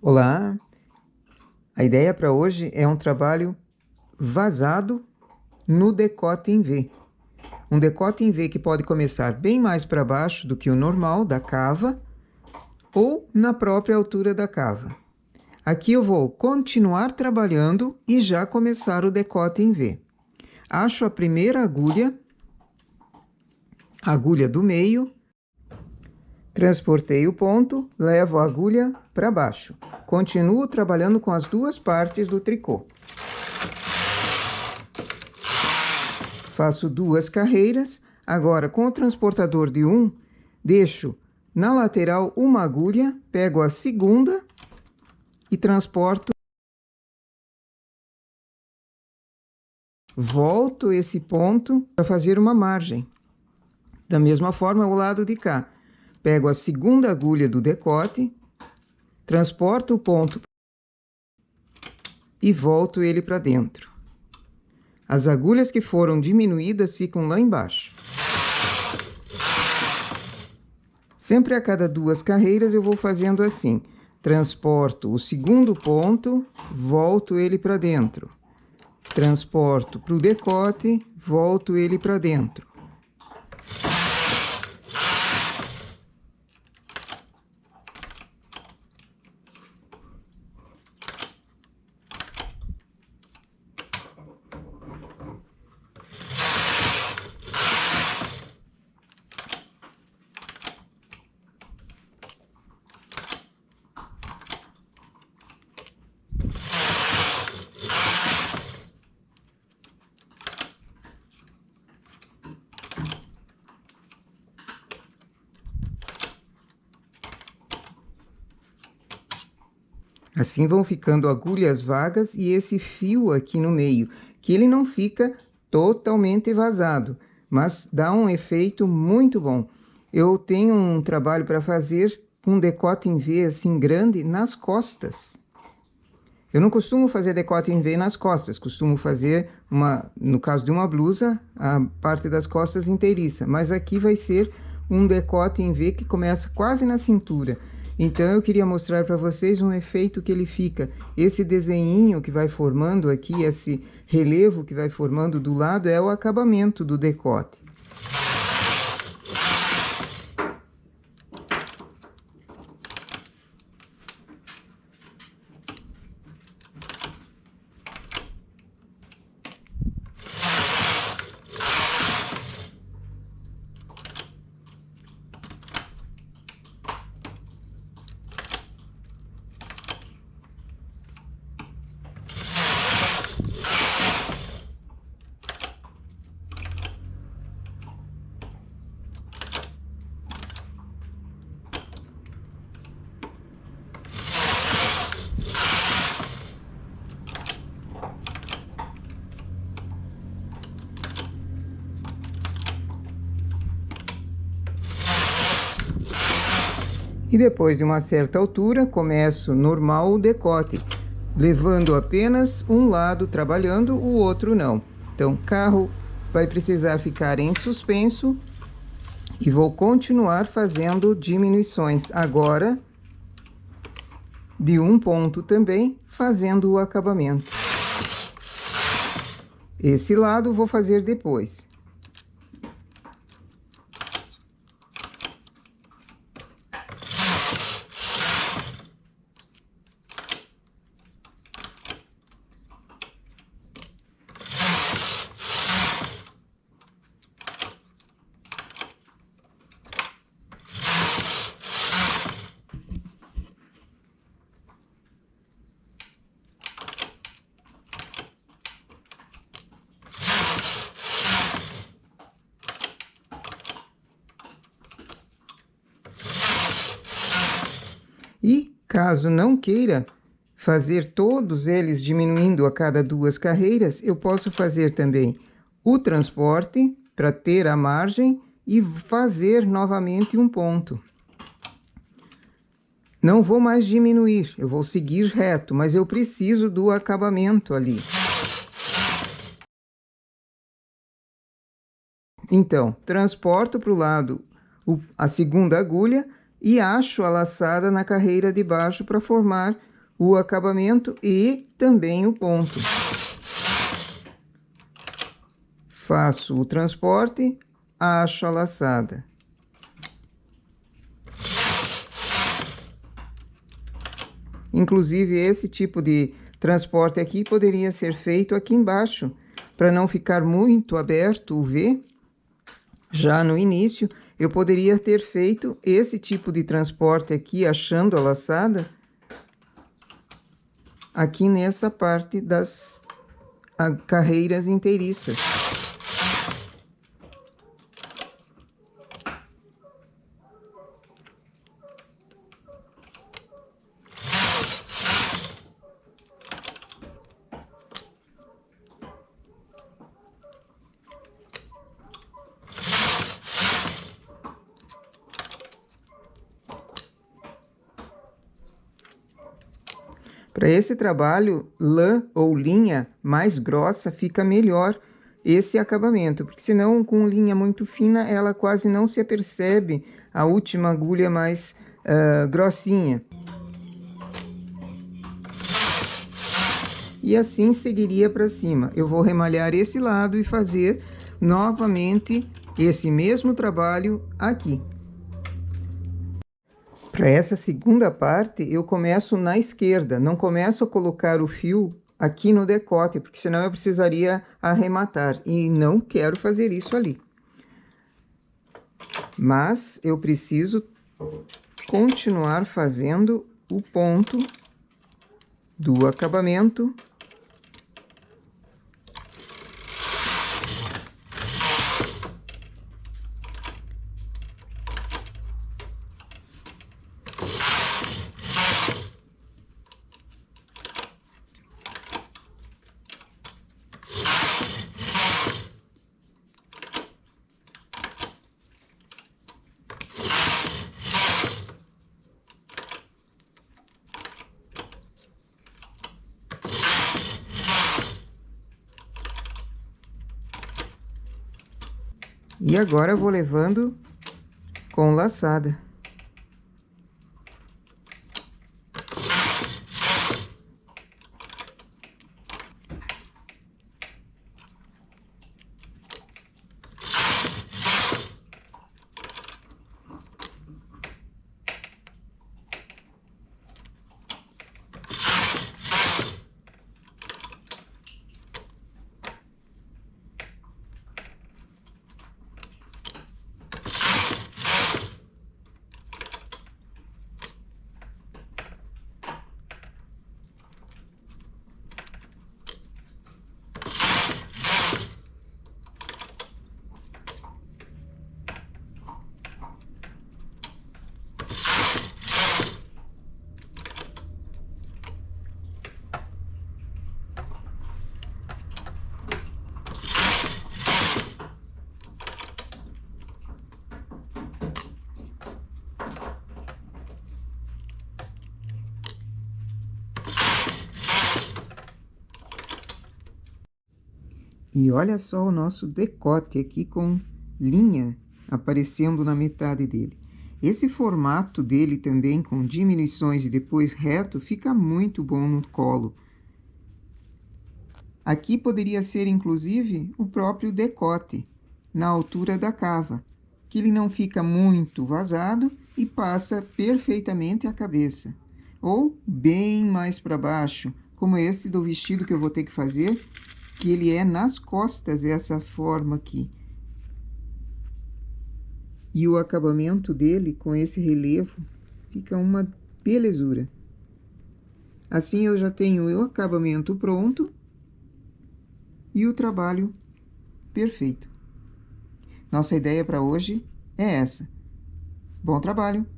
Olá! A ideia para hoje é um trabalho vazado no decote em V. Um decote em V que pode começar bem mais para baixo do que o normal da cava ou na própria altura da cava. Aqui eu vou continuar trabalhando e já começar o decote em V. Acho a primeira agulha, a agulha do meio, transportei o ponto, levo a agulha para baixo. Continuo trabalhando com as duas partes do tricô. Faço duas carreiras. Agora, com o transportador de 1, deixo na lateral uma agulha, pego a segunda e transporto. Volto esse ponto para fazer uma margem. Da mesma forma, o lado de cá. Pego a segunda agulha do decote, transporto o ponto e volto ele para dentro. As agulhas que foram diminuídas ficam lá embaixo. Sempre a cada duas carreiras eu vou fazendo assim. Transporto o segundo ponto, volto ele para dentro. Transporto para o decote, volto ele para dentro. Assim vão ficando agulhas vagas e esse fio aqui no meio, que ele não fica totalmente vazado, mas dá um efeito muito bom. Eu tenho um trabalho para fazer com decote em V assim grande nas costas. Eu não costumo fazer decote em V nas costas, costumo fazer, no caso de uma blusa, a parte das costas inteiriça, mas aqui vai ser um decote em V que começa quase na cintura. Então eu queria mostrar para vocês um efeito que ele fica. Esse desenhinho que vai formando aqui, esse relevo que vai formando do lado é o acabamento do decote. E depois de uma certa altura, começo normal o decote, levando apenas um lado trabalhando, o outro não. Então, o carro vai precisar ficar em suspenso e vou continuar fazendo diminuições. Agora, de um ponto também, fazendo o acabamento. Esse lado vou fazer depois. E, caso não queira fazer todos eles diminuindo a cada duas carreiras, eu posso fazer também o transporte para ter a margem e fazer novamente um ponto. Não vou mais diminuir, eu vou seguir reto, mas eu preciso do acabamento ali. Então, transporto para o lado a segunda agulha e acho a laçada na carreira de baixo para formar o acabamento e também o ponto. Faço o transporte, acho a laçada. Inclusive, esse tipo de transporte aqui poderia ser feito aqui embaixo, para não ficar muito aberto o V. Já no início, eu poderia ter feito esse tipo de transporte aqui, achando a laçada, aqui nessa parte das carreiras inteiriças. Para esse trabalho, lã ou linha mais grossa fica melhor esse acabamento, porque senão com linha muito fina ela quase não se apercebe a última agulha mais grossinha. E assim seguiria para cima. Eu vou remalhar esse lado e fazer novamente esse mesmo trabalho aqui. Para essa segunda parte, eu começo na esquerda, não começo a colocar o fio aqui no decote, porque senão eu precisaria arrematar, e não quero fazer isso ali. Mas eu preciso continuar fazendo o ponto do acabamento. E agora eu vou levando com laçada. E olha só o nosso decote aqui com linha aparecendo na metade dele. Esse formato dele também, com diminuições e depois reto, fica muito bom no colo. Aqui poderia ser, inclusive, o próprio decote, na altura da cava, que ele não fica muito vazado e passa perfeitamente a cabeça. Ou bem mais para baixo, como esse do vestido que eu vou ter que fazer, que ele é nas costas, essa forma aqui. E o acabamento dele, com esse relevo, fica uma belezura. Assim eu já tenho o acabamento pronto e o trabalho perfeito. Nossa ideia para hoje é essa. Bom trabalho!